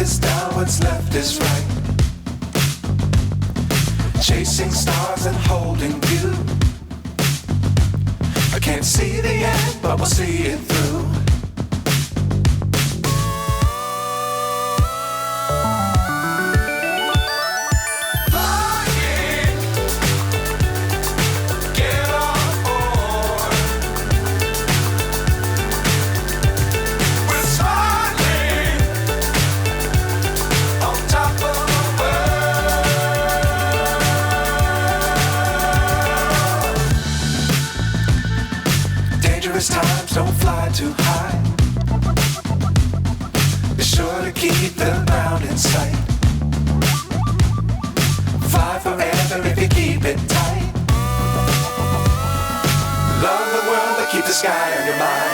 is down, what's left is right. Chasing stars and holding you. I can't see the end, but we'll see it through. Times don't fly too high. Be sure to keep the ground in sight. Fly forever if you keep it tight. Love the world, but keep the sky on your mind.